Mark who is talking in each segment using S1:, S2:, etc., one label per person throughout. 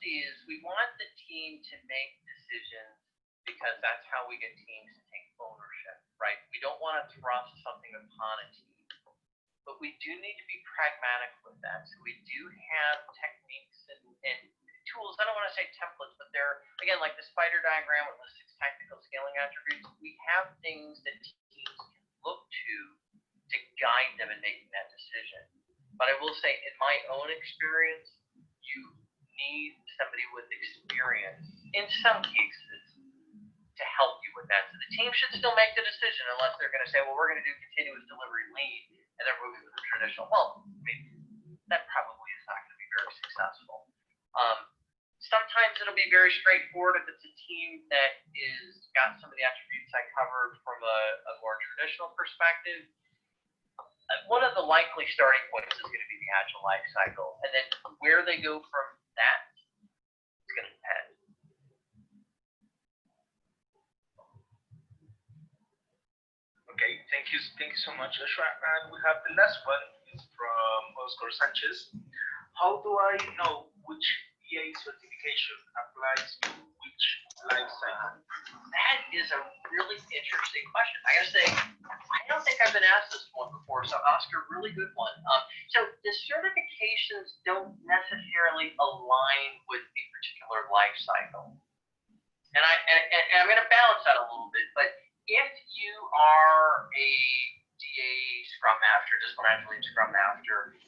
S1: philosophy is we want the team to make decisions because that's how we get teams to take ownership, right? We don't want to thrust something upon a team, but we do need to be pragmatic with that. So we do have techniques and tools. I don't want to say templates, but they're, again, like the spider diagram with the 6 technical scaling attributes. We have things that teams can look to guide them in making that decision. But I will say, in my own experience, you need somebody with experience in some cases to help you with that. So the team should still make the decision unless they're going to say, well, we're going to do continuous delivery lean and they're moving to the traditional. Well, I mean, that probably is not going to be very successful. Sometimes it'll be very straightforward if it's a team that is got some of the attributes I covered from a more traditional perspective. One of the likely starting points is going to be the Agile life cycle, and then where they go from that is going to depend.
S2: Okay, thank you so much, Joshua. And we have the last one. It's from Oscar Sanchez. How do I know which DA certification applies to which life cycle?
S1: That is a really interesting question. I gotta say, I don't think I've been asked this one before, so Oscar, really good one. So the certifications don't necessarily align with a particular life cycle. And I'm gonna balance that a little bit, but if you are a DA Scrum Master, Discipline Agile Lead Scrum Master,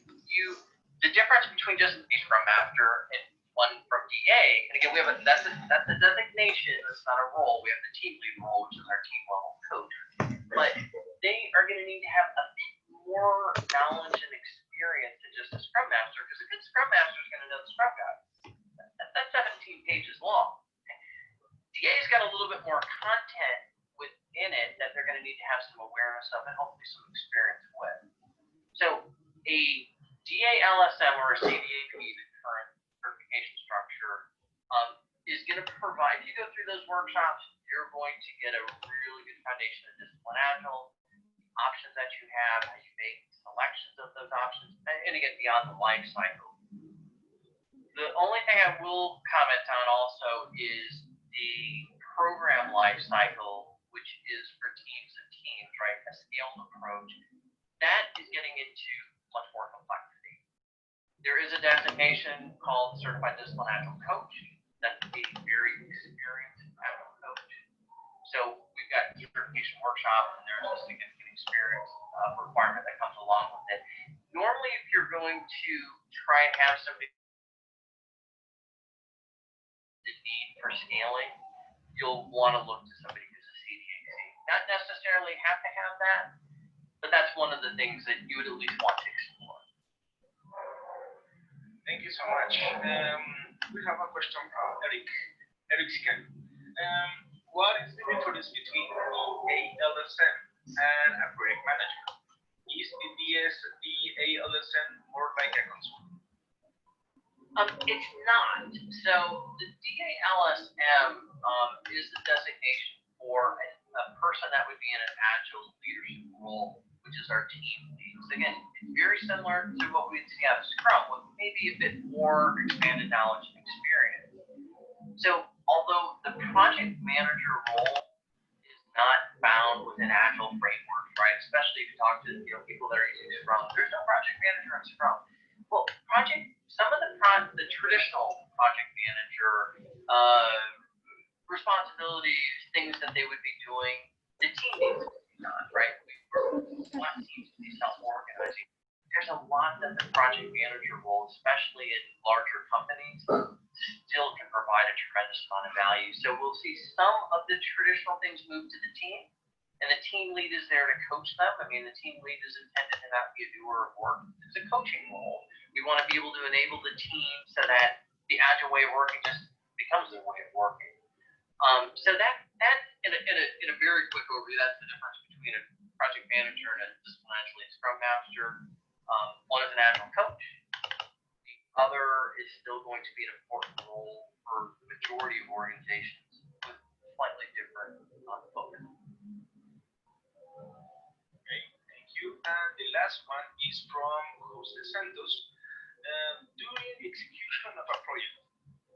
S1: the difference between just a Scrum Master and one from DA, and again, we have that's a designation, that's not a role. We have the team lead role, which is our team level coach. But they are going to need to have a bit more knowledge and experience than just a Scrum Master, because a good Scrum Master is going to know the Scrum Guide. That's 17 pages long. DA's got a little bit more content within it that they're going to need to have some awareness of and hopefully some experience with. So a DA LSM or a CDAP, the current certification structure, is going to provide, if you go through those workshops, you're going to get a really good foundation of Discipline Agile, options that you have, how you make selections of those options, and again, beyond the life cycle. The only thing I will comment on also is the program life cycle, which is for teams and teams, right? A scaled approach. That is getting into much more complexity. There is a designation called Certified Discipline Agile Coach. That's a very experienced Agile coach. So we've got certification workshop, and there's a significant experience requirement that comes along with it. Normally, if you're going to try and have somebody the need for scaling, you'll want to look to somebody who's a CDAC. Not necessarily have to have that, but that's one of the things that you would at least want to explore.
S2: Thank you so much. We have a question from Eric Scan. What is the difference between DA-LSM and a project manager? Is the DA-LSM more like a consultant?
S1: It's not. So the DA-LSM is the designation for a person that would be in an Agile leadership role, which is our team lead. So again, it's very similar to what we'd see out of Scrum, with maybe a bit more expanded knowledge and experience. So although the project manager role is not found within Agile frameworks, right? Especially if you talk to people that are using Scrum, there's no project manager in Scrum. Well, some of the traditional project manager responsibilities, things that they would be doing, the team needs to be done, right? We want teams to be self-organizing. There's a lot that the project manager role, especially in larger companies, still can provide a tremendous amount of value. So we'll see some of the traditional things move to the team, and the team lead is there to coach them. I mean, the team lead is intended to not be a doer of work. It's a coaching role. We want to be able to enable the team so that the Agile way of working just becomes the way of working. So that in a very quick overview, that's the difference between a project manager and a Discipline Agile Lead Scrum Master. One is an Agile coach. The other is still going to be an important role for the majority of organizations with slightly different focus.
S2: Okay, thank you. And the last one is from Jose Santos. During the execution of a project,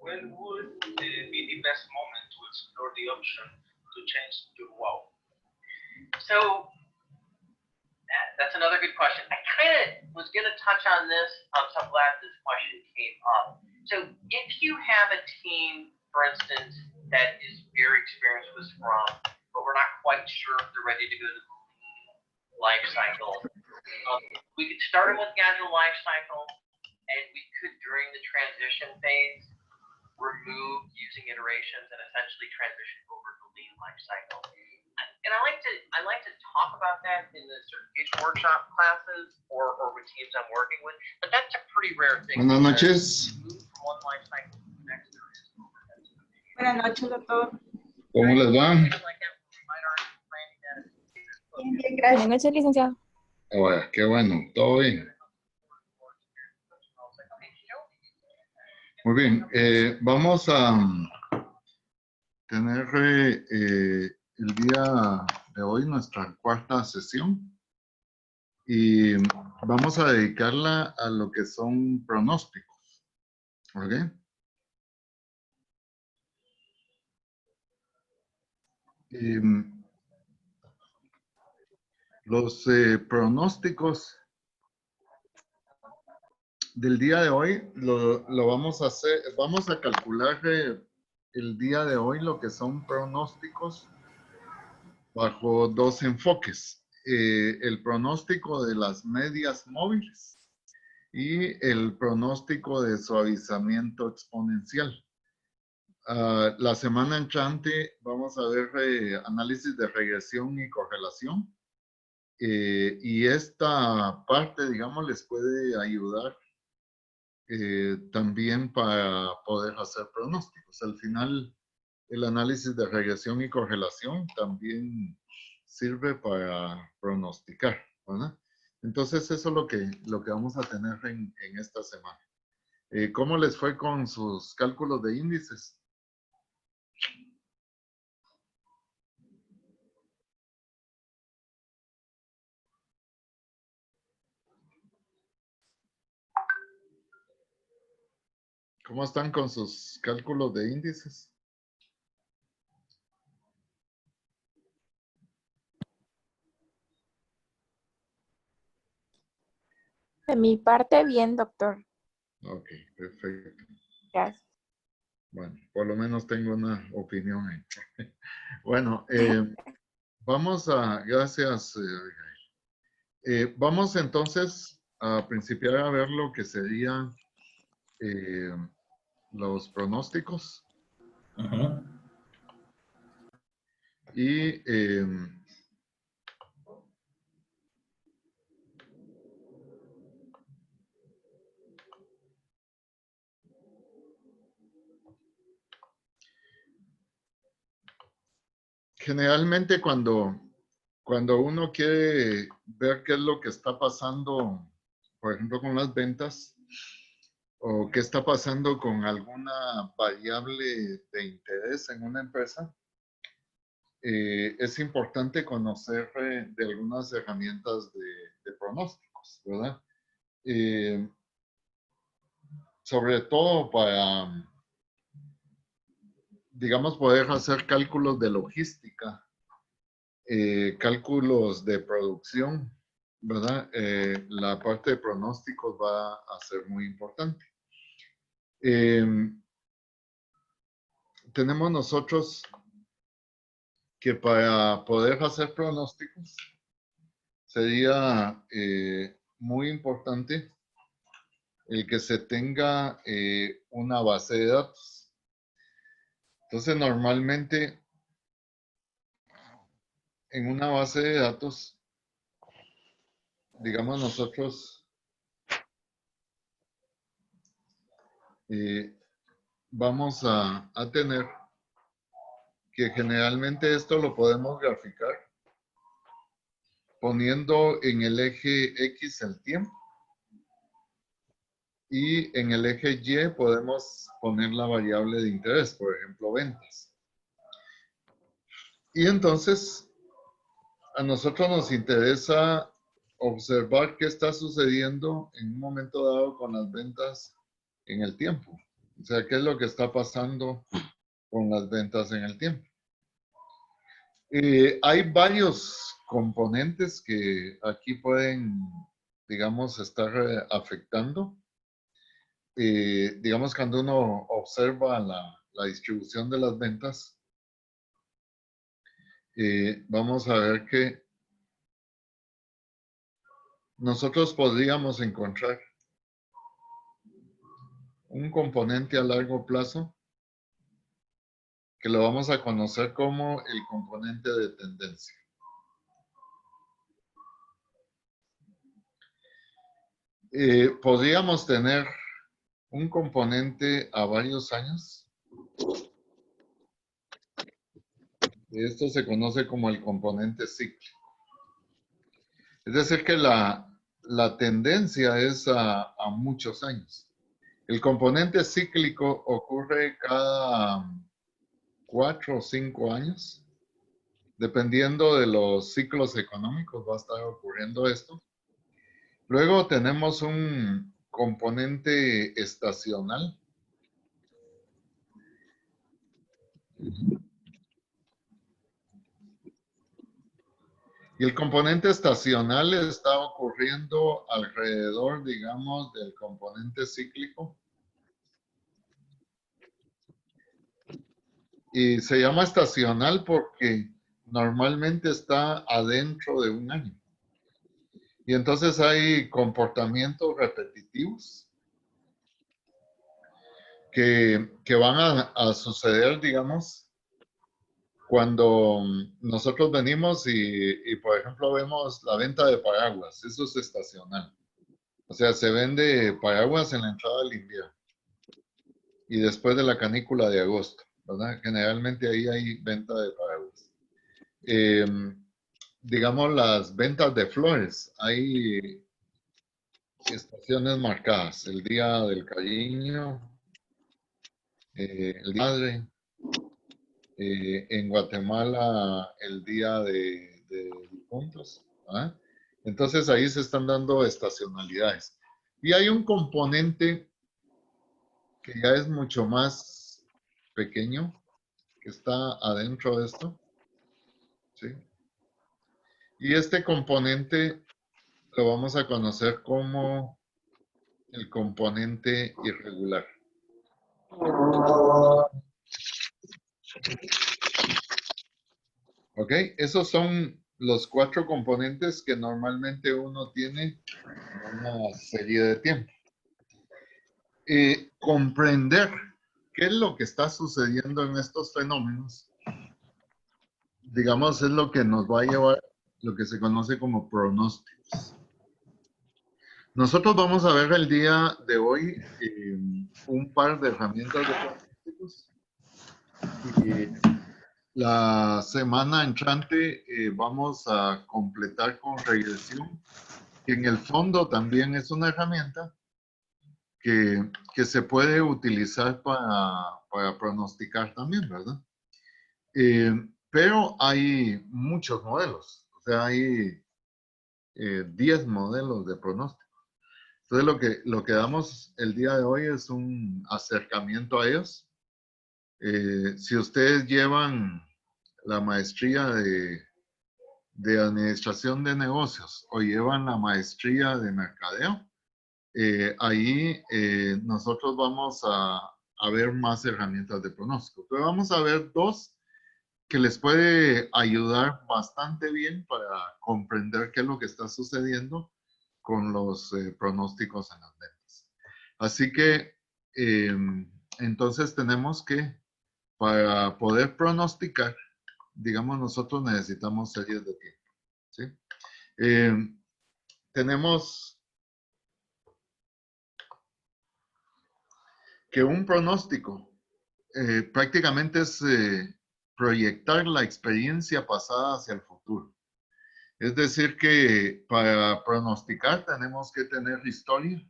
S2: when would be the best moment to explore the option to change your wow?
S1: So that's another good question. I kind of was going to touch on this, so I'm glad this question came up. So if you have a team, for instance, that is very experienced with Scrum, but we're not quite sure if they're ready to go to the life cycle, we could start them with the Agile life cycle, and we could, during the transition phase, remove using iterations and essentially transition over to lean life cycle. And I like to talk about that in the certification workshop classes or with teams I'm working with, but that's a pretty rare thing.
S3: Buenas noches.
S1: Move from one life cycle to the next, there is overhead.
S4: Buenas noches, doctor.
S3: ¿Cómo les va?
S4: Bien, bien, gracias.
S5: Buenas noches, licenciado.
S3: Ahora, qué bueno, todo bien. Muy bien, vamos a tener el día de hoy nuestra cuarta sesión y vamos a dedicarla a lo que son pronósticos. ¿Ok? Los pronósticos del día de hoy lo vamos a hacer, vamos a calcular el día de hoy lo que son pronósticos bajo dos enfoques. El pronóstico de las medias móviles y el pronóstico de suavizamiento exponencial. La semana entrante vamos a ver análisis de regresión y correlación. Y esta parte, digamos, les puede ayudar también para poder hacer pronósticos. Al final, el análisis de regresión y correlación también sirve para pronosticar, ¿verdad? Entonces, eso es lo que vamos a tener en esta semana. ¿Cómo les fue con sus cálculos de índices? ¿Cómo están con sus cálculos de índices?
S5: De mi parte, bien, doctor.
S3: Ok, perfecto.
S5: Gracias.
S3: Bueno, por lo menos tengo una opinión ahí. Bueno, vamos a, gracias. Vamos entonces a principiar a ver lo que serían los pronósticos.
S6: Ajá.
S3: Y generalmente cuando uno quiere ver qué es lo que está pasando, por ejemplo, con las ventas, o qué está pasando con alguna variable de interés en una empresa, es importante conocer de algunas herramientas de pronósticos, ¿verdad? Sobre todo para, digamos, poder hacer cálculos de logística, cálculos de producción, ¿verdad? La parte de pronósticos va a ser muy importante. Tenemos nosotros que para poder hacer pronósticos sería muy importante el que se tenga una base de datos. Entonces, normalmente en una base de datos, digamos nosotros vamos a tener que generalmente esto lo podemos graficar poniendo en el eje X el tiempo y en el eje Y podemos poner la variable de interés, por ejemplo, ventas. Y entonces a nosotros nos interesa observar qué está sucediendo en un momento dado con las ventas en el tiempo, O sea, ¿qué es lo que está pasando con las ventas en el tiempo? Hay varios componentes que aquí pueden, digamos, estar afectando. Digamos, cuando uno observa la distribución de las ventas, vamos a ver que nosotros podríamos encontrar un componente a largo plazo que lo vamos a conocer como el componente de tendencia. Podríamos tener un componente a varios años. Esto se conoce como el componente cíclico. Es decir, que la tendencia es a muchos años. El componente cíclico ocurre cada 4 o 5 años. Dependiendo de los ciclos económicos va a estar ocurriendo esto. Luego tenemos un componente estacional. Y el componente estacional está ocurriendo alrededor, digamos, del componente cíclico. Y se llama estacional porque normalmente está adentro de un año. Y entonces hay comportamientos repetitivos que van a suceder, digamos, cuando nosotros venimos y, por ejemplo, vemos la venta de paraguas. Eso es estacional. O sea, se vende paraguas en la entrada del invierno y después de la canícula de agosto, ¿verdad? Generalmente ahí hay venta de paraguas. Digamos, las ventas de flores. Hay estaciones marcadas. El día del cariño, el día de madre. En Guatemala, el día de difuntos. ¿Ah? Entonces ahí se están dando estacionalidades. Y hay un componente que ya es mucho más pequeño, que está adentro de esto. ¿Sí? Y este componente lo vamos a conocer como el componente irregular. ¿Ok? Esos son los 4 componentes que normalmente uno tiene en una serie de tiempo. Comprender qué es lo que está sucediendo en estos fenómenos, digamos, es lo que nos va a llevar lo que se conoce como pronósticos. Nosotros vamos a ver el día de hoy un par de herramientas de pronósticos. La semana entrante vamos a completar con regresión, que en el fondo también es una herramienta que se puede utilizar para pronosticar también, ¿verdad? Pero hay muchos modelos, o sea, hay 10 modelos de pronóstico. Entonces lo que damos el día de hoy es un acercamiento a ellos. Si ustedes llevan la maestría de administración de negocios o llevan la maestría de mercadeo, ahí nosotros vamos a ver más herramientas de pronóstico. Pero vamos a ver 2 que les puede ayudar bastante bien para comprender qué es lo que está sucediendo con los pronósticos en las ventas. Así que entonces tenemos que, para poder pronosticar, digamos, nosotros necesitamos series de tiempo. ¿Sí? Tenemos que un pronóstico prácticamente es proyectar la experiencia pasada hacia el futuro. Es decir, que para pronosticar tenemos que tener historia.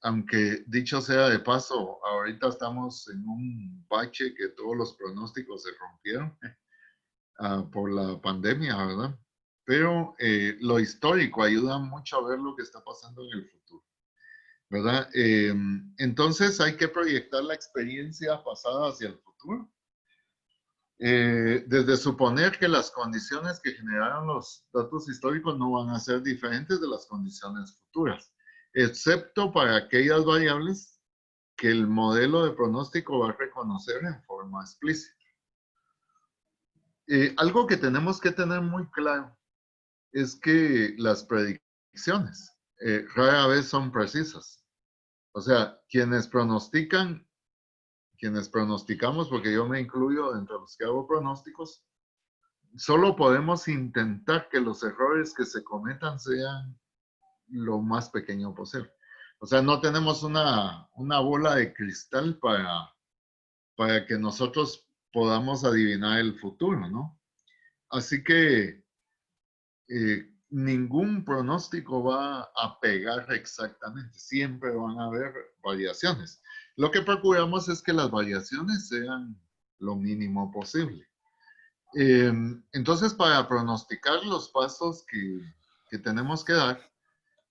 S3: Aunque dicho sea de paso, ahorita estamos en un bache que todos los pronósticos se rompieron por la pandemia, ¿verdad? Pero lo histórico ayuda mucho a ver lo que está pasando en el futuro. ¿verdad? Entonces hay que proyectar la experiencia pasada hacia el futuro. Desde suponer que las condiciones que generaron los datos históricos no van a ser diferentes de las condiciones futuras, excepto para aquellas variables que el modelo de pronóstico va a reconocer en forma explícita. Algo que tenemos que tener muy claro es que las predicciones rara vez son precisas. O sea, quienes pronosticamos, porque yo me incluyo entre los que hago pronósticos, solo podemos intentar que los errores que se cometan sean lo más pequeño posible. O sea, no tenemos una bola de cristal para que nosotros podamos adivinar el futuro, ¿no? Así que ningún pronóstico va a pegar exactamente. Siempre van a haber variaciones. Lo que procuramos es que las variaciones sean lo mínimo posible. Entonces, para pronosticar los pasos que tenemos que dar,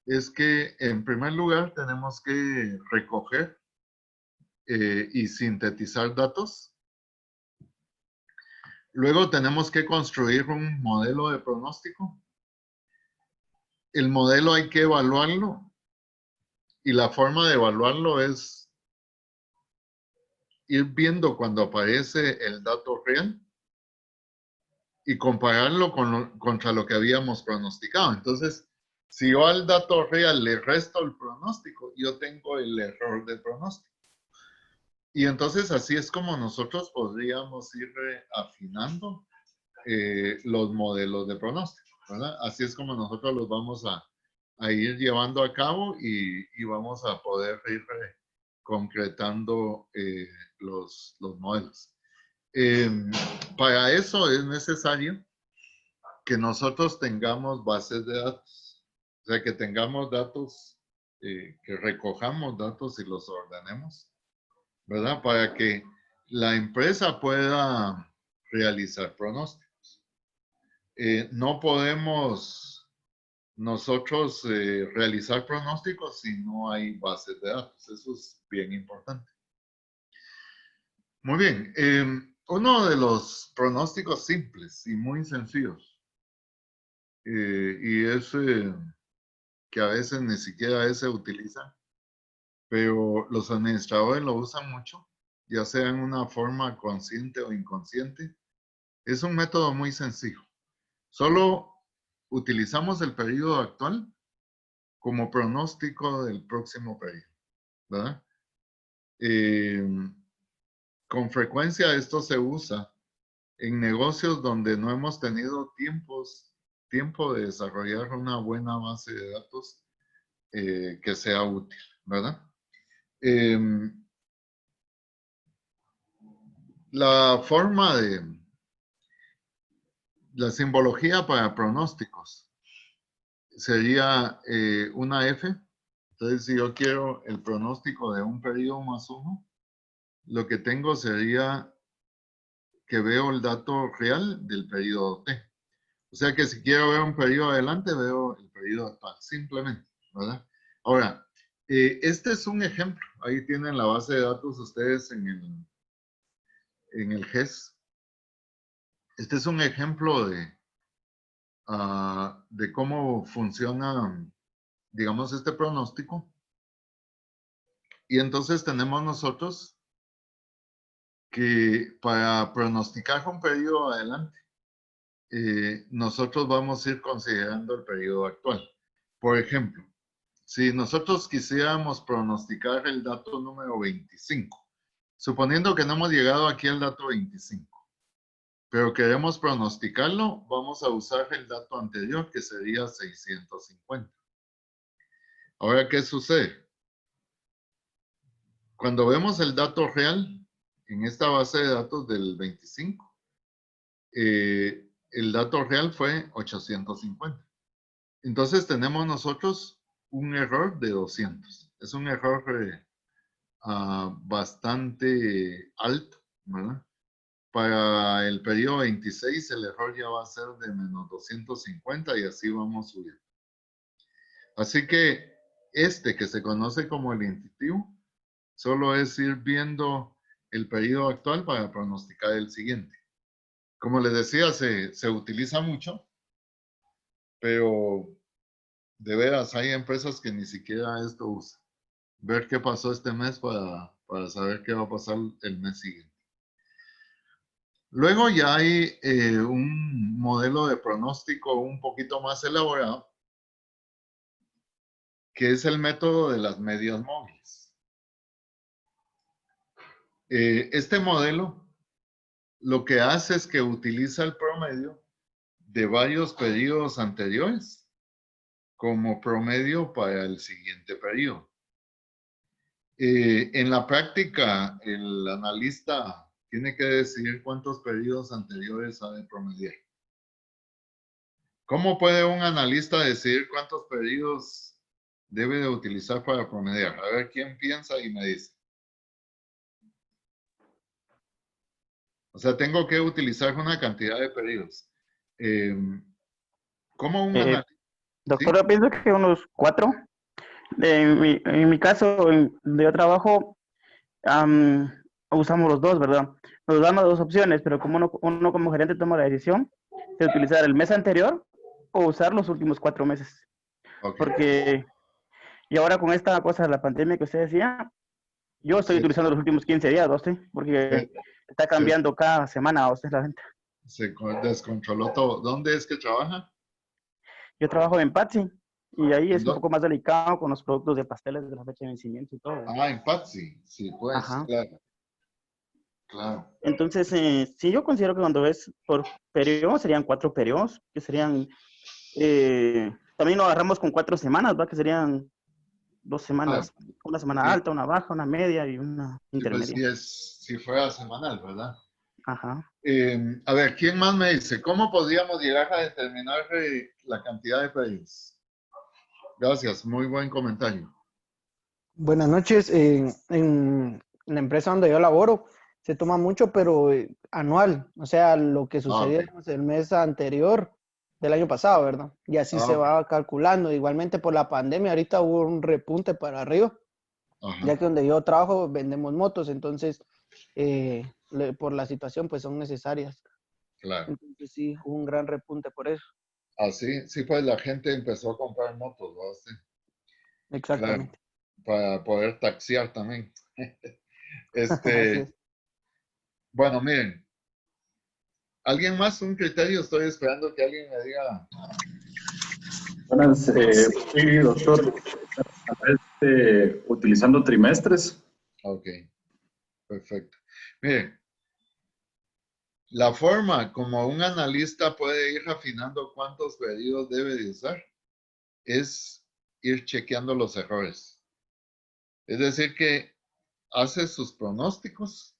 S3: es que en primer lugar tenemos que recoger y sintetizar datos. Luego tenemos que construir un modelo de pronóstico. El modelo hay que evaluarlo y la forma de evaluarlo es ir viendo cuando aparece el dato real y compararlo contra lo que habíamos pronosticado. Entonces, si yo al dato real le resto el pronóstico, yo tengo el error del pronóstico. Y entonces así es como nosotros podríamos ir afinando los modelos de pronóstico, ¿verdad? Así es como nosotros los vamos a ir llevando a cabo y vamos a poder ir concretando los modelos. Para eso es necesario que nosotros tengamos bases de datos, o sea, que tengamos datos, que recojamos datos y los ordenemos, ¿verdad? Para que la empresa pueda realizar pronósticos. No podemos nosotros realizar pronósticos si no hay bases de datos. Eso es bien importante. Muy bien. Uno de los pronósticos simples y muy sencillos, y es que a veces ni siquiera se utiliza, pero los administradores lo usan mucho, ya sea en una forma consciente o inconsciente. Es un método muy sencillo. Solo utilizamos el periodo actual como pronóstico del próximo periodo, ¿verdad? Con frecuencia esto se usa en negocios donde no hemos tenido tiempo de desarrollar una buena base de datos que sea útil, ¿verdad? La forma de la simbología para pronósticos sería una F. Entonces, si yo quiero el pronóstico de un periodo más 1, lo que tengo sería que veo el dato real del periodo T. O sea que si quiero ver un periodo adelante, veo el periodo actual, simplemente, ¿verdad? Ahora, este es un ejemplo. Ahí tienen la base de datos ustedes en el GES. Este es un ejemplo de cómo funciona, digamos, este pronóstico. Y entonces tenemos nosotros que para pronosticar un periodo adelante, nosotros vamos a ir considerando el periodo actual. Por ejemplo, si nosotros quisiéramos pronosticar el dato número 25, suponiendo que no hemos llegado aquí al dato 25, pero queremos pronosticarlo, vamos a usar el dato anterior, que sería 650. Ahora, ¿qué sucede? Cuando vemos el dato real en esta base de datos del 25, el dato real fue 850. Entonces tenemos nosotros un error de 200. Es un error bastante alto, ¿verdad? Para el periodo 26 el error ya va a ser de menos 250 y así vamos subiendo. Así que Este que se conoce como el intuitivo, solo es ir viendo el periodo actual para pronosticar el siguiente. Como les decía, se utiliza mucho, pero de veras hay empresas que ni siquiera esto usan. Ver qué pasó este mes para saber qué va a pasar el mes siguiente. Luego ya hay un modelo de pronóstico un poquito más elaborado, que es el método de las medias móviles. Este modelo lo que hace es que utiliza el promedio de varios periodos anteriores como promedio para el siguiente periodo. En la práctica, el analista tiene que decidir cuántos periodos anteriores ha de promediar. ¿Cómo puede un analista decidir cuántos periodos debe de utilizar para promediar? A ver, ¿quién piensa y me dice? O sea, tengo que utilizar una cantidad de periodos. ¿Cómo un analista?
S6: Doctor,
S3: ¿Sí?
S6: yo pienso que unos 4. En mi caso, donde yo trabajo, usamos los dos, ¿verdad? Nos dan las dos opciones, pero como uno como gerente toma la decisión de utilizar el mes anterior o usar los últimos 4 meses.
S3: Ok.
S6: Porque, y ahora con esta cosa de la pandemia que usted decía, yo estoy
S3: Se,
S6: utilizando los últimos 15 días, ¿usted? Porque está
S3: se,
S6: cambiando cada semana, usted la gente.
S3: se descontroló todo. ¿Dónde es que trabaja?
S6: Yo trabajo en Patsy y ahí
S3: ¿En
S6: es un
S3: dónde?
S6: poco más delicado con los productos de pasteles de la fecha de vencimiento y todo.
S3: Ah, en Patsy. Sí, pues,
S6: Ajá.
S3: claro. Claro.
S6: Entonces, sí, yo considero que cuando ves por periodo serían 4 periodos, que serían, también lo agarramos con 4 semanas, ¿va? Que serían 2
S3: Ah,
S6: semanas, una semana
S3: sí,
S6: alta, una baja, una media y una
S3: sí, pues
S6: intermedia.
S3: si fuera semanal, ¿verdad?
S6: Ajá.
S3: A ver, ¿quién más me dice? ¿Cómo podríamos llegar a determinar la cantidad de pedidos? Gracias, muy buen comentario.
S7: Buenas noches. En la empresa donde yo laboro se toma mucho, pero anual, o sea, lo que
S3: Ah, ok.
S7: sucedió el mes anterior del año pasado, ¿verdad? Y así
S3: Ah,
S7: se
S3: ok.
S7: va calculando. Igualmente por la pandemia, ahorita hubo un repunte para arriba, ya
S3: Ajá,
S7: que donde yo trabajo vendemos motos, entonces por la situación pues son necesarias.
S3: claro.
S7: Entonces sí, hubo un gran repunte por eso.
S3: Así, sí, pues la gente empezó a comprar motos, ¿verdad? Sí, claro,
S7: Exactamente.
S3: para poder taxiar también.
S7: Así
S3: Este,
S7: es.
S3: bueno, miren, ¿alguien más? Un criterio, estoy esperando que alguien me diga.
S8: Buenas, sí, doctor. Utilizando trimestres.
S3: Ok, perfecto. Miren, la forma como un analista puede ir afinando cuántos pedidos debe de usar es ir chequeando los errores. Es decir, que hace sus pronósticos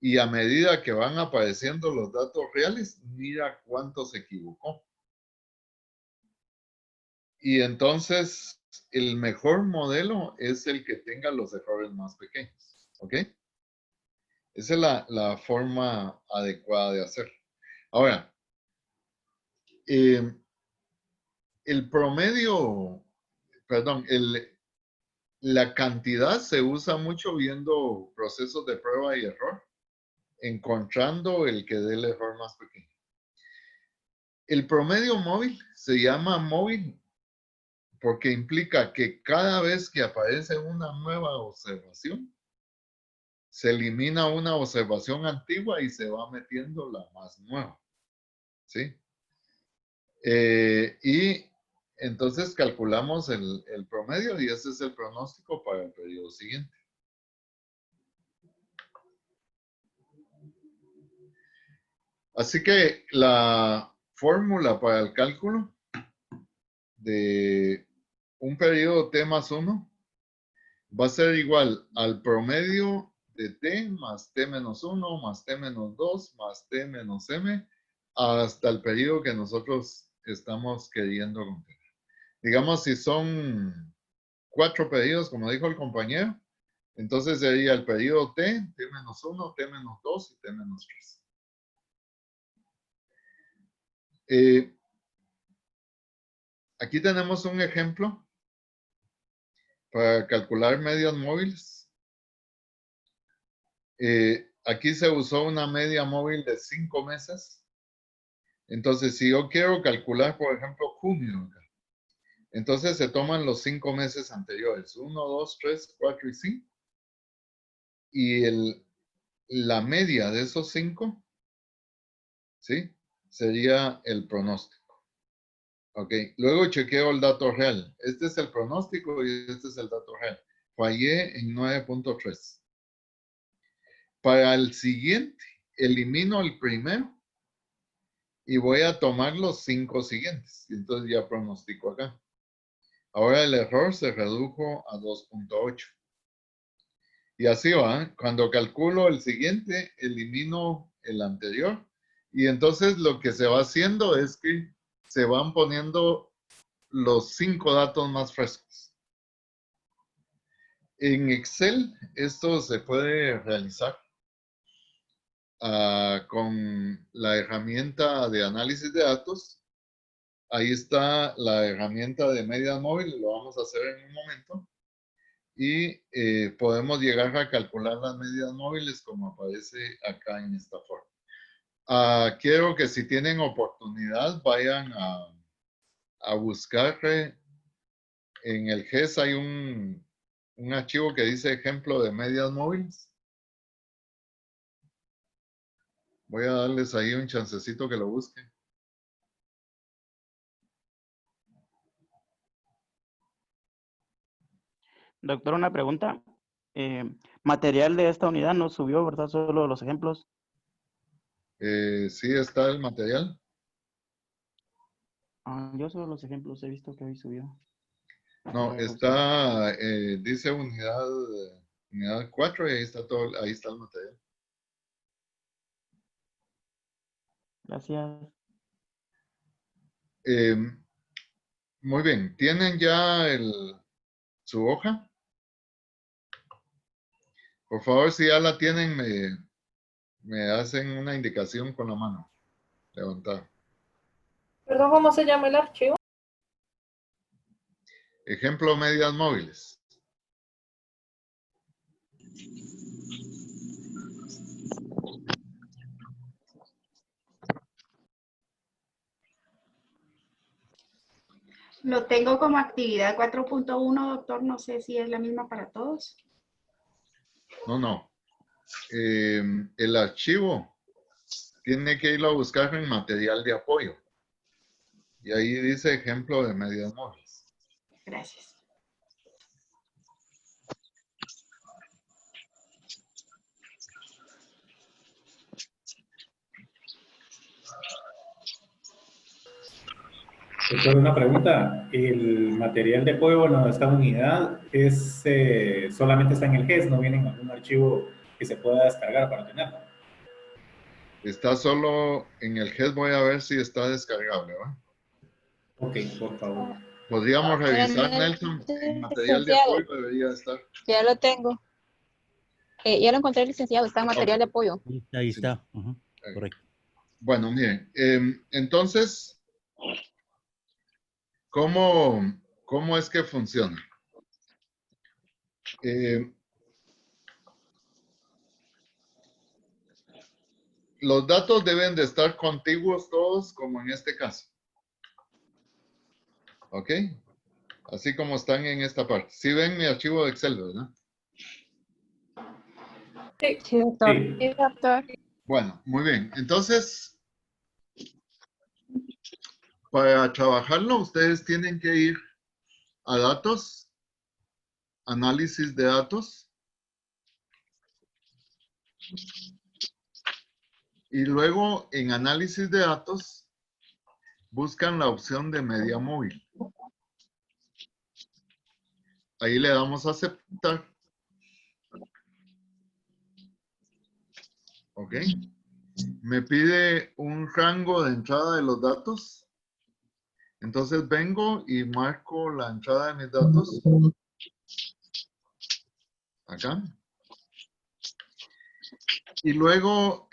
S3: y a medida que van apareciendo los datos reales, mira cuánto se equivocó. Y entonces, el mejor modelo es el que tenga los errores más pequeños. ¿Ok? Esa es la forma adecuada de hacerlo. Ahora, eh, el promedio, perdón, la cantidad se usa mucho viendo procesos de prueba y error, encontrando el que dé el error más pequeño. El promedio móvil se llama móvil porque implica que cada vez que aparece una nueva observación, se elimina una observación antigua y se va metiendo la más nueva. ¿Sí? Y entonces calculamos el promedio y ese es el pronóstico para el periodo siguiente. Así que la fórmula para el cálculo de un periodo T más 1 va a ser igual al promedio de T más T menos 1 más T menos 2 más T menos M hasta el periodo que nosotros estamos queriendo contener. Digamos, si son 4 periodos, como dijo el compañero, entonces sería el periodo T, T menos 1, T menos 2 y T menos 3. Aquí tenemos un ejemplo para calcular medias móviles. Aquí se usó una media móvil de 5 meses. Entonces, si yo quiero calcular, por ejemplo, junio, entonces se toman los 5 meses anteriores, 1, 2, 3, 4 y 5. Y la media de esos 5, ¿sí? Sería el pronóstico. Ok, luego chequeo el dato real. Este es el pronóstico y este es el dato real. Fallé en 9.3. Para el siguiente, elimino el primero y voy a tomar los 5 siguientes. Y entonces ya pronostico acá. Ahora el error se redujo a 2.8. Y así va. Cuando calculo el siguiente, elimino el anterior. Y entonces lo que se va haciendo es que se van poniendo los 5 datos más frescos. En Excel esto se puede realizar con la herramienta de análisis de datos. Ahí está la herramienta de medias móviles, lo vamos a hacer en un momento. Y podemos llegar a calcular las medias móviles como aparece acá en esta forma. Quiero que si tienen oportunidad vayan a buscar en el GES hay un archivo que dice ejemplo de medias móviles. Voy a darles ahí un chancecito que lo busquen.
S6: Doctor, una pregunta. Material de esta unidad no subió, ¿verdad? Solo los ejemplos.
S3: Sí está el material.
S6: Yo solo los ejemplos he visto que hoy subió.
S3: No,
S6: Voy a buscar.
S3: está, dice unidad 4 y ahí está todo, ahí está el material.
S6: Gracias.
S3: Muy bien, ¿tienen ya su hoja? Por favor, si ya la tienen, me hacen una indicación con la mano. Levantar.
S9: Perdón, ¿cómo se llama el archivo?
S3: Ejemplo, medias móviles.
S4: Lo tengo como actividad 4.1, doctor. No sé si es la misma para todos.
S3: No. El archivo tiene que irlo a buscar en material de apoyo. Y ahí dice ejemplo de medias móviles.
S4: Gracias.
S8: Doctor, una pregunta. ¿El material de apoyo en esta unidad es solamente está en el GES? ¿No viene en algún archivo que se pueda descargar para tenerlo?
S3: Está solo en el GES, voy a ver si está descargable, ¿va?
S8: Ok, por favor.
S3: Podríamos revisar,
S10: Buenas
S3: Nelson,
S10: noches,
S3: en material de
S10: licenciado.
S3: apoyo debería estar.
S10: Ya lo tengo. Ya lo encontré, licenciado. Está en material
S3: Ok.
S10: de apoyo.
S11: Ahí
S3: Sí.
S11: está. Ajá, correcto.
S3: Bueno, miren, entonces, ¿cómo es que funciona? Los datos deben de estar contiguos todos, como en este caso. ¿Ok? Así como están en esta parte. Sí ven mi archivo de Excel, ¿verdad?
S5: Sí, doctor.
S8: Sí.
S5: Sí, doctor.
S3: Bueno, muy bien. Entonces, para trabajarlo, ustedes tienen que ir a datos, análisis de datos, y luego en análisis de datos buscan la opción de media móvil. Ahí le damos a aceptar. ¿Ok? Me pide un rango de entrada de los datos. Entonces vengo y marco la entrada de mis datos. Acá. Y luego,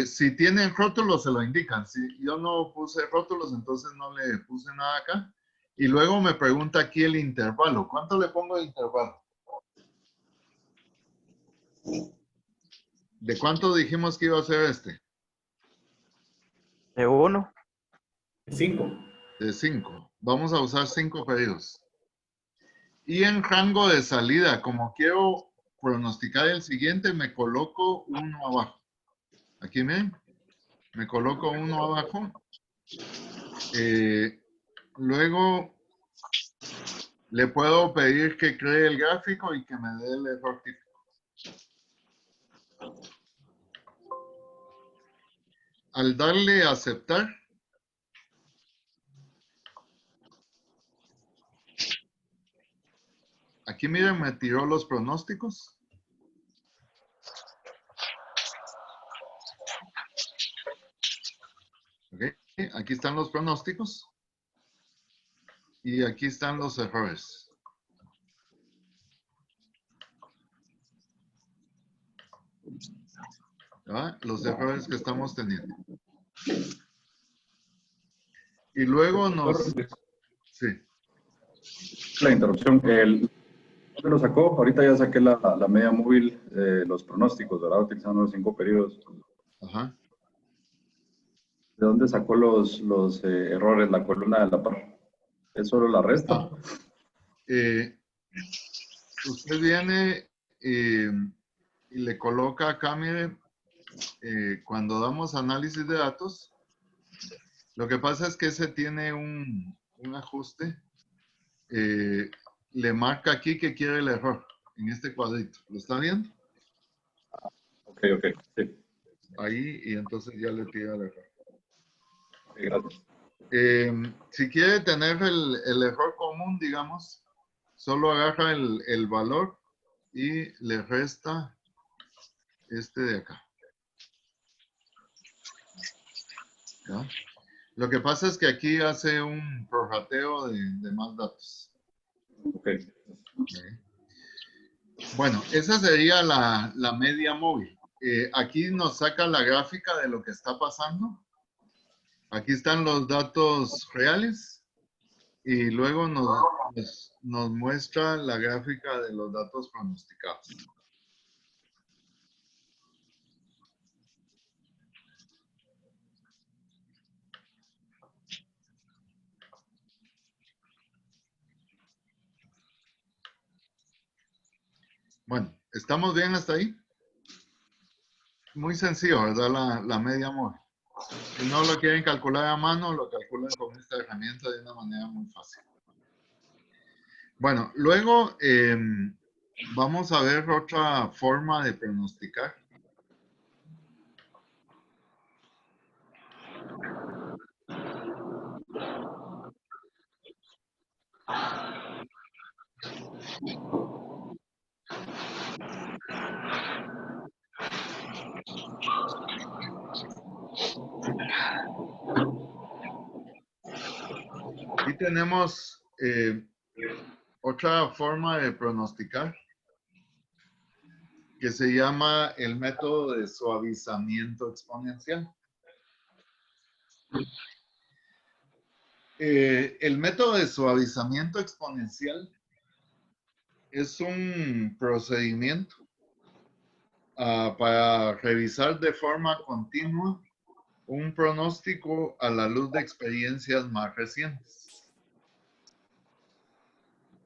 S3: si tienen rótulos, se lo indican. Si yo no puse rótulos, entonces no le puse nada acá. Y luego me pregunta aquí el intervalo. ¿Cuánto le pongo de intervalo? ¿De cuánto dijimos que iba a ser este?
S6: De 1.
S8: 5.
S3: De 5. Vamos a usar 5 periodos. Y en rango de salida, como quiero pronosticar el siguiente, me coloco uno abajo. Aquí ven, me coloco uno abajo. Luego le puedo pedir que cree el gráfico y que me dé el error típico. Al darle a aceptar, aquí miren, me tiró los pronósticos. Okay. Aquí están los pronósticos. Y aquí están los errores. ¿Ya? Los errores que estamos teniendo. Y luego nos... Sí.
S11: La interrupción. ¿Dónde lo sacó? Ahorita ya saqué la media móvil, los pronósticos, ¿verdad? Utilizando los 5 periodos.
S3: Ajá.
S11: ¿De dónde sacó los errores, la columna de la par? ¿Es solo la resta?
S3: Usted viene y le coloca acá, mire, cuando damos análisis de datos, lo que pasa es que ese tiene un ajuste. Le marca aquí que quiere el error en este cuadrito. ¿Lo está viendo?
S11: Ok, sí.
S3: Ahí, y entonces ya le tira el error.
S11: Sí, gracias.
S3: Si quiere tener el error común, digamos, solo agarra el valor y le resta este de acá. ¿Ya? Lo que pasa es que aquí hace un prorrateo de más datos.
S11: Okay.
S3: Bueno, esa sería la media móvil. Aquí nos saca la gráfica de lo que está pasando. Aquí están los datos reales y luego nos muestra la gráfica de los datos pronosticados. Bueno, ¿estamos bien hasta ahí? Muy sencillo, ¿verdad? La media móvil. Si no lo quieren calcular a mano, lo calculan con esta herramienta de una manera muy fácil. Bueno, luego vamos a ver otra forma de pronosticar. Aquí tenemos otra forma de pronosticar que se llama el método de suavizamiento exponencial. El método de suavizamiento exponencial es un procedimiento para revisar de forma continua un pronóstico a la luz de experiencias más recientes.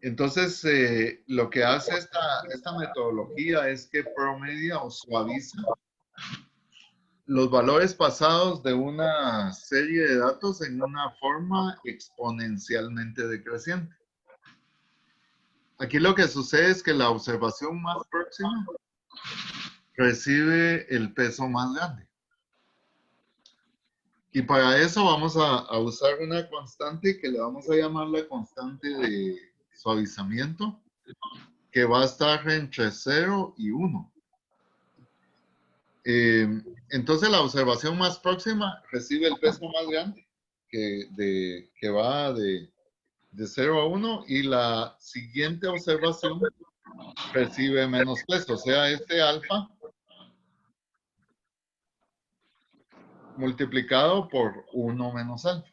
S3: Entonces, lo que hace esta metodología es que promedia o suaviza los valores pasados de una serie de datos en una forma exponencialmente decreciente. Aquí lo que sucede es que la observación más próxima recibe el peso más grande. Y para eso vamos a usar una constante que le vamos a llamar la constante de suavizamiento, que va a estar entre 0 y 1. Entonces la observación más próxima recibe el peso más grande, que va de 0 a 1, y la siguiente observación recibe menos peso, o sea, este alfa multiplicado por 1 menos alfa.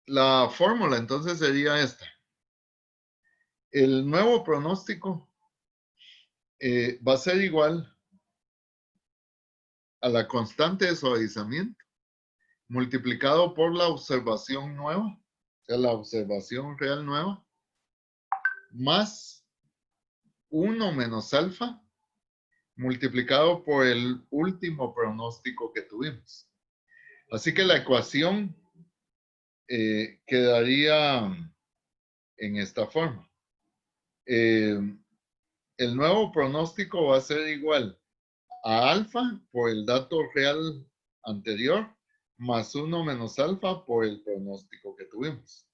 S3: La fórmula entonces sería esta. El nuevo pronóstico va a ser igual a la constante de suavizamiento multiplicado por la observación nueva, o sea, la observación real nueva, más 1 menos alfa multiplicado por el último pronóstico que tuvimos. Así que la ecuación quedaría en esta forma. El nuevo pronóstico va a ser igual a alfa por el dato real anterior más 1 menos alfa por el pronóstico que tuvimos.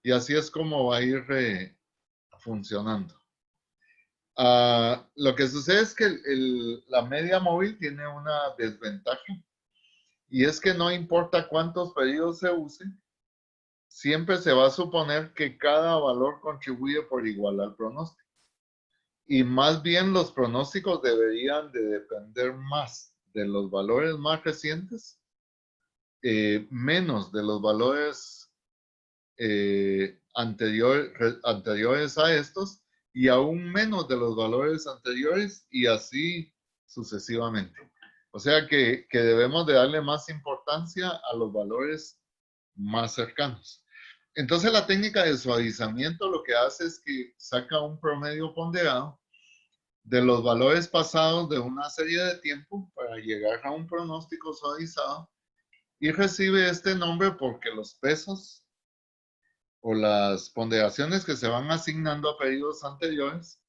S3: Y así es como va a ir funcionando. Lo que sucede es que la media móvil tiene una desventaja, y es que no importa cuántos periodos se usen, siempre se va a suponer que cada valor contribuye por igual al pronóstico. Y más bien los pronósticos deberían de depender más de los valores más recientes, menos de los valores anteriores a estos, y aún menos de los valores anteriores, y así sucesivamente. O sea que debemos de darle más importancia a los valores más cercanos. Entonces la técnica de suavizamiento lo que hace es que saca un promedio ponderado de los valores pasados de una serie de tiempo para llegar a un pronóstico suavizado, y recibe este nombre porque los pesos o las ponderaciones que se van asignando a periodos anteriores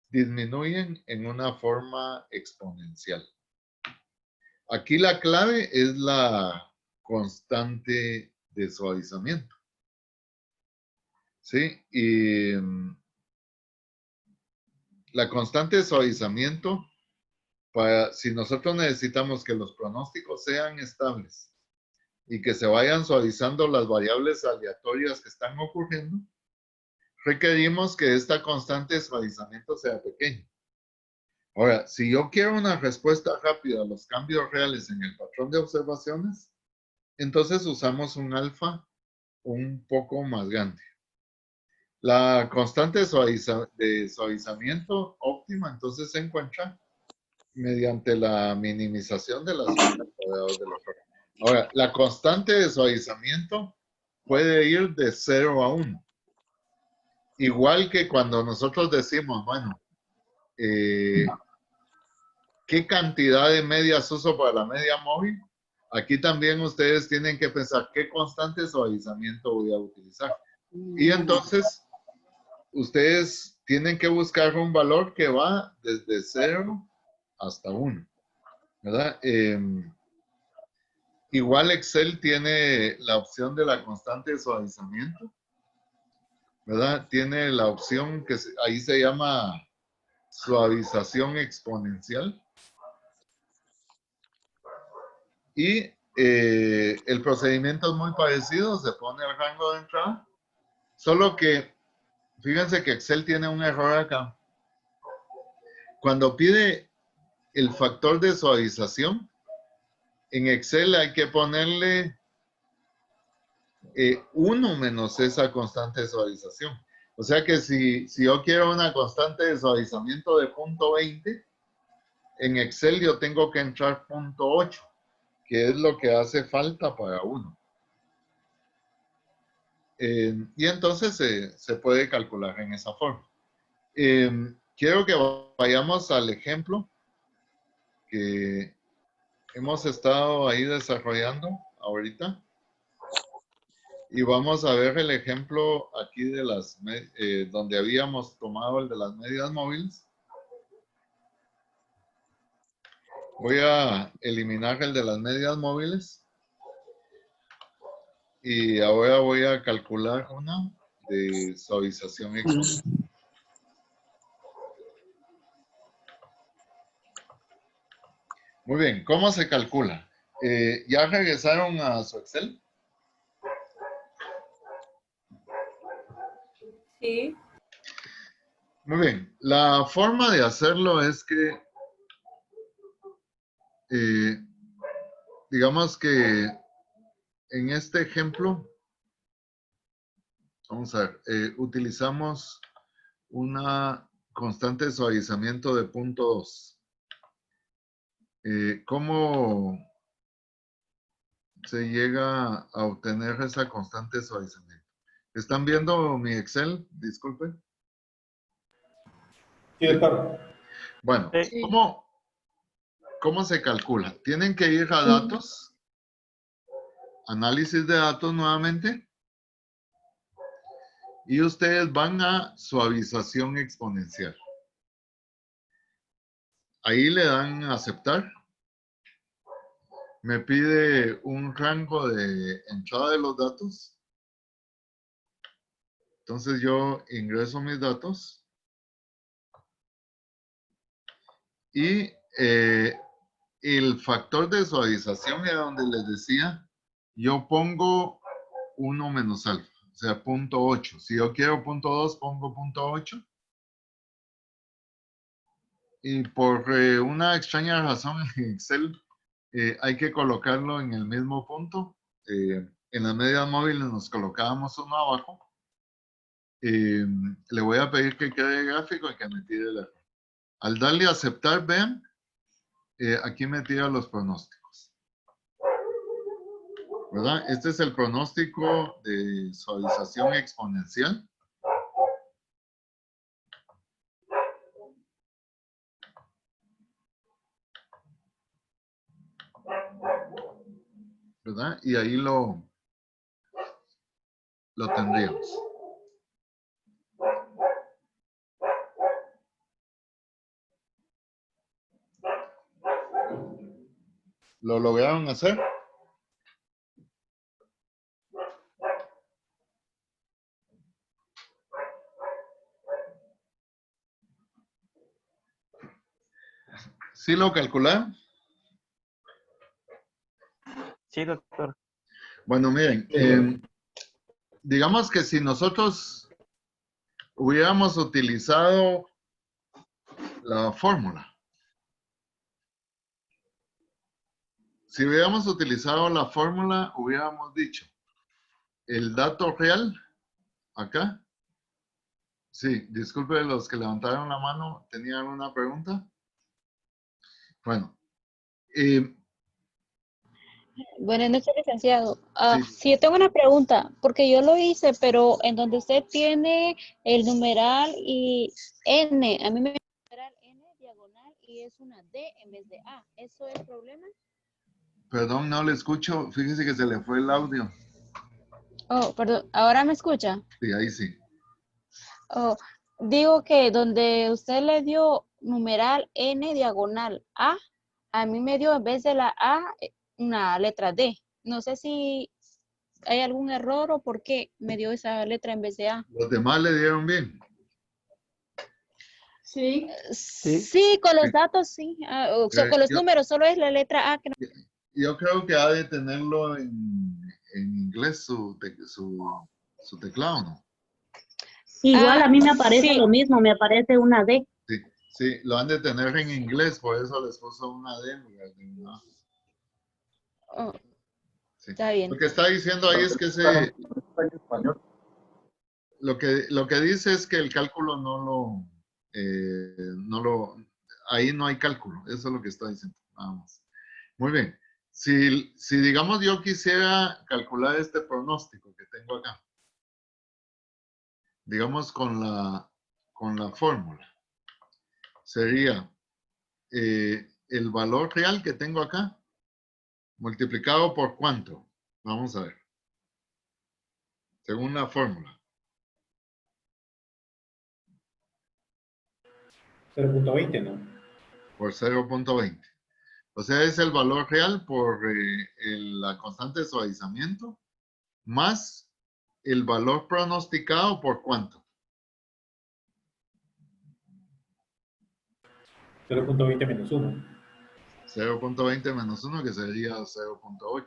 S3: disminuyen en una forma exponencial. Aquí la clave es la constante de suavizamiento. ¿Sí? Y la constante de suavizamiento, si nosotros necesitamos que los pronósticos sean estables y que se vayan suavizando las variables aleatorias que están ocurriendo, requerimos que esta constante de suavizamiento sea pequeña. Ahora, si yo quiero una respuesta rápida a los cambios reales en el patrón de observaciones, entonces usamos un alfa un poco más grande. La constante de suavizamiento óptima entonces se encuentra mediante la minimización de las ondas alrededor de la forma. Ahora, la constante de suavizamiento puede ir de 0 a 1. Igual que cuando nosotros decimos, bueno, ¿qué cantidad de medias uso para la media móvil? Aquí también ustedes tienen que pensar qué constante de suavizamiento voy a utilizar. Y entonces, ustedes tienen que buscar un valor que va desde 0 hasta 1, ¿verdad? Igual Excel tiene la opción de la constante de suavizamiento, ¿verdad? Tiene la opción que ahí se llama suavización exponencial. Y el procedimiento es muy parecido, se pone el rango de entrada, solo que fíjense que Excel tiene un error acá. Cuando pide el factor de suavización, en Excel hay que ponerle 1 menos esa constante de suavización. O sea que si yo quiero una constante de suavizamiento de 0.20, en Excel yo tengo que entrar 0.8, que es lo que hace falta para 1. Y entonces se puede calcular en esa forma. Quiero que vayamos al ejemplo que hemos estado ahí desarrollando ahorita. Y vamos a ver el ejemplo aquí de donde habíamos tomado el de las medias móviles. Voy a eliminar el de las medias móviles. Y ahora voy a calcular una de suavización exponencial. Muy bien, ¿cómo se calcula? ¿Ya regresaron a su Excel?
S9: Sí.
S3: Muy bien, la forma de hacerlo es que, digamos que en este ejemplo, vamos a ver, utilizamos una constante de suavizamiento de 0.2. ¿Cómo se llega a obtener esa constante de suavizamiento? ¿Están viendo mi Excel? Disculpen.
S8: Sí, doctor.
S3: Bueno,
S6: Sí.
S3: ¿cómo se calcula? Tienen que ir a datos, análisis de datos nuevamente, y ustedes van a suavización exponencial. Ahí le dan a aceptar. Me pide un rango de entrada de los datos. Entonces yo ingreso mis datos. Y el factor de suavización era donde les decía, yo pongo 1 menos alfa, o sea, 0.8. Si yo quiero 0.2, pongo 0.8. Y por una extraña razón en Excel, hay que colocarlo en el mismo punto. En las medias móviles nos colocábamos uno abajo. Le voy a pedir que quede gráfico y que me tire el error. Al darle a aceptar, vean, aquí me tira los pronósticos. ¿Verdad? Este es el pronóstico de suavización exponencial. ¿Verdad? Y ahí lo tendríamos. ¿Lo lograron hacer? ¿Sí lo calcularon?
S6: Sí, doctor.
S3: Bueno, miren, digamos que si nosotros hubiéramos utilizado la fórmula, si hubiéramos utilizado la fórmula, hubiéramos dicho el dato real, acá. Sí, disculpe los que levantaron la mano, ¿tenían una pregunta? Bueno.
S10: Buenas noches, licenciado.
S3: Sí.
S10: Sí, yo tengo una pregunta, porque yo lo hice, pero en donde usted tiene el numeral y N, a mí me viene el numeral N diagonal y es una D en vez de A. ¿Eso es el problema?
S3: Perdón, no le escucho. Fíjese que se le fue el audio.
S10: Oh, perdón, ¿ahora me escucha?
S3: Sí, ahí sí.
S10: Oh, digo que donde usted le dio numeral N diagonal a mí me dio en vez de la A una letra D. No sé si hay algún error o por qué me dio esa letra en vez de A.
S3: ¿Los demás le dieron bien?
S4: Sí.
S10: Sí, con los datos sí. Con los números solo es la letra A. Que no...
S3: Yo creo que ha de tenerlo en inglés su teclado, ¿no?
S12: Igual a mí me aparece
S10: sí.
S12: lo mismo, me aparece una D.
S3: Sí, sí, lo han de tener en inglés, por eso les puso una D en lugar de una A.
S10: Oh,
S3: sí.
S10: Está bien.
S3: Lo que está diciendo ahí es que lo que dice es que el cálculo ahí no hay cálculo, eso es lo que está diciendo, nada más. Muy bien. Si digamos yo quisiera calcular este pronóstico que tengo acá, digamos con la fórmula, sería el valor real que tengo acá multiplicado por ¿cuánto? Vamos a ver. Según la fórmula.
S8: 0.20, ¿no?
S3: Por 0.20. O sea, es el valor real por la constante de suavizamiento más el valor pronosticado por ¿cuánto?
S8: 0.20 menos 1.
S3: 0.20 menos 1, que sería 0.8.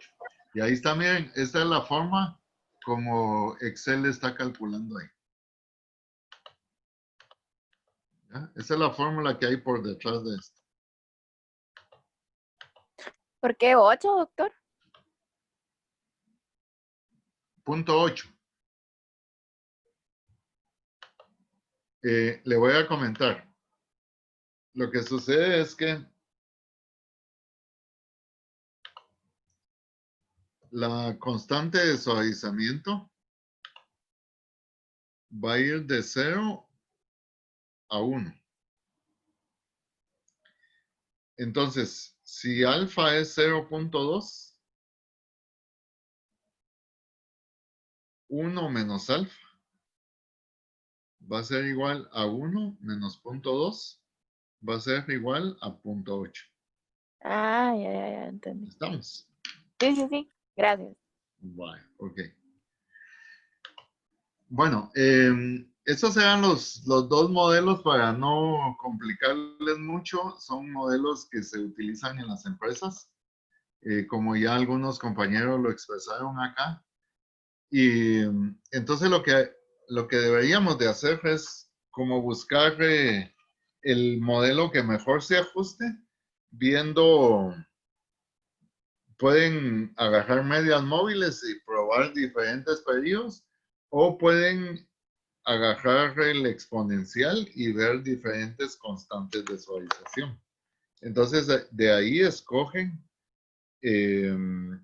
S3: Y ahí está, miren, esta es la forma como Excel está calculando ahí. ¿Ya? Esa es la fórmula que hay por detrás de esto.
S5: ¿Por qué 8, doctor?
S3: punto 8. Le voy a comentar. Lo que sucede es que la constante de suavizamiento va a ir de 0 a 1. Entonces, si alfa es 0.2, 1 menos alfa va a ser igual a 1 menos 0.2, va a ser igual a 0.8.
S5: Ah, ya, entendí.
S3: ¿Estamos?
S5: Sí. Gracias.
S3: Vale, ok. Bueno, esos eran los dos modelos para no complicarles mucho. Son modelos que se utilizan en las empresas, como ya algunos compañeros lo expresaron acá. Y entonces lo que deberíamos de hacer es como buscar el modelo que mejor se ajuste, viendo, pueden agarrar medias móviles y probar diferentes periodos, o pueden agarrar el exponencial y ver diferentes constantes de suavización. Entonces, de ahí escogen,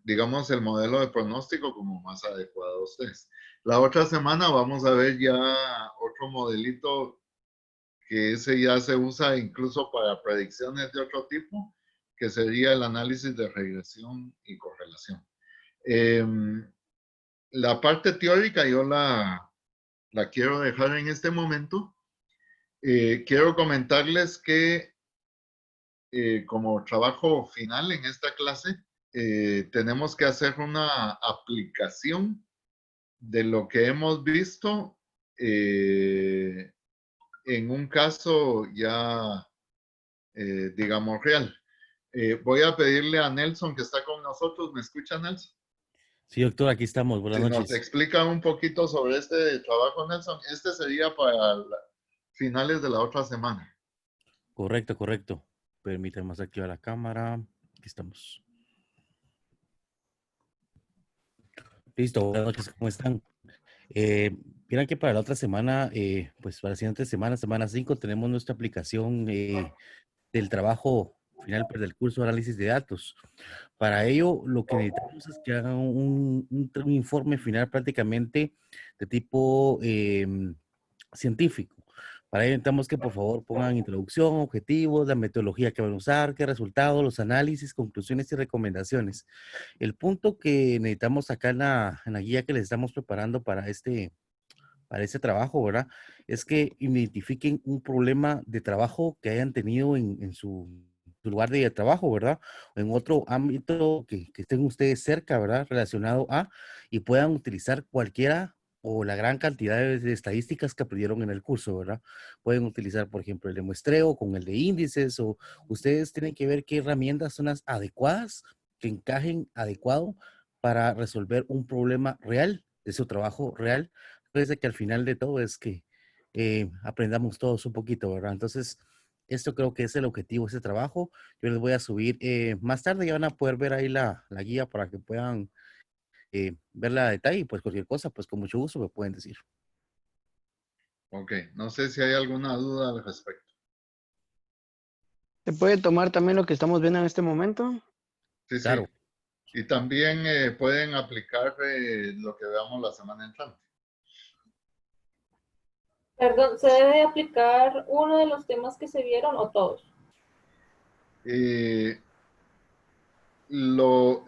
S3: digamos, el modelo de pronóstico como más adecuado a ustedes. La otra semana vamos a ver ya otro modelito que ese ya se usa incluso para predicciones de otro tipo, que sería el análisis de regresión y correlación. La parte teórica yo la quiero dejar en este momento. Quiero comentarles que como trabajo final en esta clase, tenemos que hacer una aplicación de lo que hemos visto en un caso ya, digamos, real. Voy a pedirle a Nelson que está con nosotros. ¿Me escucha, Nelson?
S13: Sí, doctor, aquí estamos. Buenas
S3: Si nos
S13: noches.
S3: explica un poquito sobre este trabajo, Nelson. Este sería para finales de la otra semana.
S13: Correcto. Permítanme activar la cámara. Aquí estamos. Listo, buenas noches, ¿cómo están? Vieran que para la otra semana, pues para la siguiente semana, semana 5, tenemos nuestra aplicación del trabajo final pues, del curso de análisis de datos. Para ello, lo que necesitamos es que hagan un informe final prácticamente de tipo científico. Para ello necesitamos que por favor pongan introducción, objetivos, la metodología que van a usar, qué resultados, los análisis, conclusiones y recomendaciones. El punto que necesitamos acá en la guía que les estamos preparando para este trabajo, ¿verdad? Es que identifiquen un problema de trabajo que hayan tenido en su lugar de trabajo, ¿verdad? O en otro ámbito que estén ustedes cerca, ¿verdad? Relacionado a, y puedan utilizar cualquiera o la gran cantidad de estadísticas que aprendieron en el curso, ¿verdad? Pueden utilizar, por ejemplo, el de muestreo con el de índices, o ustedes tienen que ver qué herramientas son las adecuadas, que encajen adecuado para resolver un problema real de su trabajo real. Parece que al final de todo es que aprendamos todos un poquito, ¿verdad? Entonces, esto creo que es el objetivo de este trabajo. Yo les voy a subir más tarde, ya van a poder ver ahí la guía para que puedan verla a detalle y pues cualquier cosa, pues con mucho gusto me pueden decir.
S3: Ok, no sé si hay alguna duda al respecto.
S7: ¿Se puede tomar también lo que estamos viendo en este momento?
S3: Sí,
S13: claro.
S3: Sí. Y también pueden aplicar lo que veamos la semana entrante.
S9: Perdón, ¿se debe aplicar uno de los temas que se vieron o todos?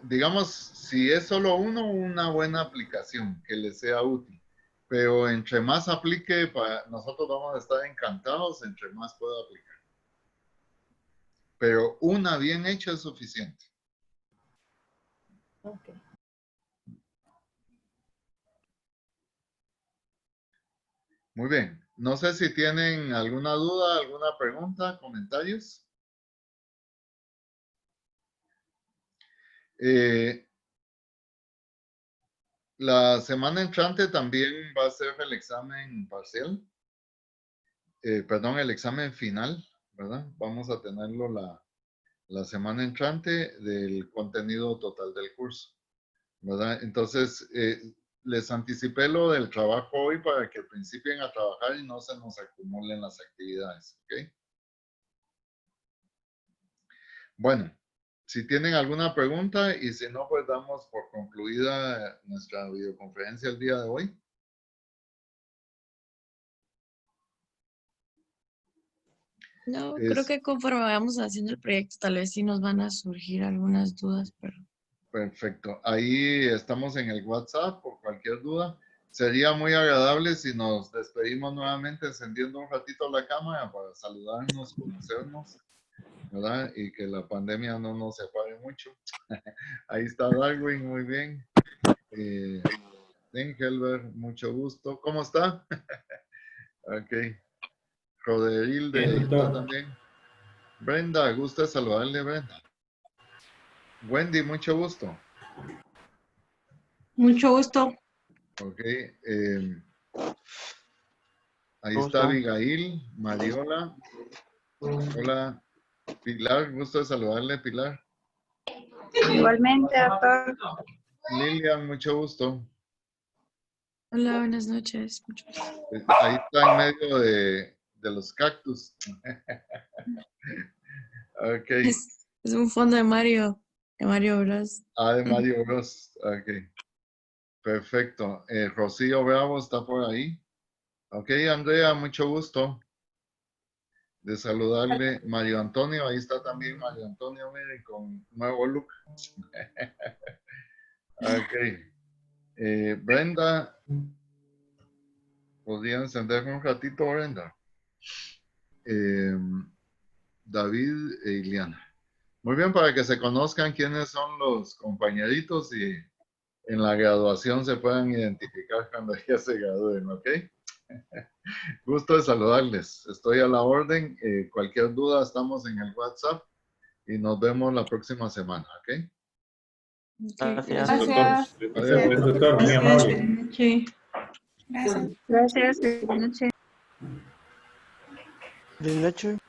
S3: Digamos, si es solo uno, una buena aplicación que les sea útil. Pero entre más aplique, nosotros vamos a estar encantados entre más pueda aplicar. Pero una bien hecha es suficiente.
S9: Okay.
S3: Muy bien. No sé si tienen alguna duda, alguna pregunta, comentarios. La semana entrante también va a ser el examen parcial. Perdón, el examen final, ¿verdad? Vamos a tenerlo la semana entrante del contenido total del curso, ¿verdad? Entonces, les anticipé lo del trabajo hoy para que principien a trabajar y no se nos acumulen las actividades, ¿ok? Bueno, si tienen alguna pregunta y si no, pues damos por concluida nuestra videoconferencia el día de hoy.
S14: No, creo que conforme vamos haciendo el proyecto, tal vez sí nos van a surgir algunas dudas, pero...
S3: Perfecto. Ahí estamos en el WhatsApp por cualquier duda. Sería muy agradable si nos despedimos nuevamente encendiendo un ratito la cámara para saludarnos, conocernos, ¿verdad? Y que la pandemia no nos separe mucho. Ahí está Darwin, muy bien. Engelbert, mucho gusto. ¿Cómo está? Ok. Roderilde,
S8: Bien,
S3: ahí está
S8: doctor.
S3: también. Brenda, gusto saludarle, Brenda. Wendy, mucho gusto.
S4: Mucho gusto.
S3: Ok. Ahí está Abigail, Mariola. Hola. Pilar, gusto de saludarle, Pilar.
S4: Igualmente, doctor.
S3: Lilian, mucho gusto.
S14: Hola, buenas noches. Mucho gusto.
S3: Ahí está en medio de los cactus. Ok.
S14: Es un fondo de Mario Bros.
S3: Ah, de Mario Bros. Ok. Perfecto. Rocío Bravo está por ahí. Ok, Andrea, mucho gusto de saludarle. Mario Antonio, ahí está también Mario Antonio, mire, con nuevo look. Ok. Brenda, ¿podría encender un ratito, Brenda? David e Iliana. Muy bien, para que se conozcan quiénes son los compañeritos y en la graduación se puedan identificar cuando ya se gradúen, ¿ok? Gusto de saludarles. Estoy a la orden. Cualquier duda, estamos en el WhatsApp y nos vemos la próxima semana, ¿ok?
S6: Gracias.
S4: Gracias.
S8: Gracias, doctor. Muy amable.
S4: Buenas noches. Gracias.
S12: Gracias. Buenas noches.
S7: Buenas noches.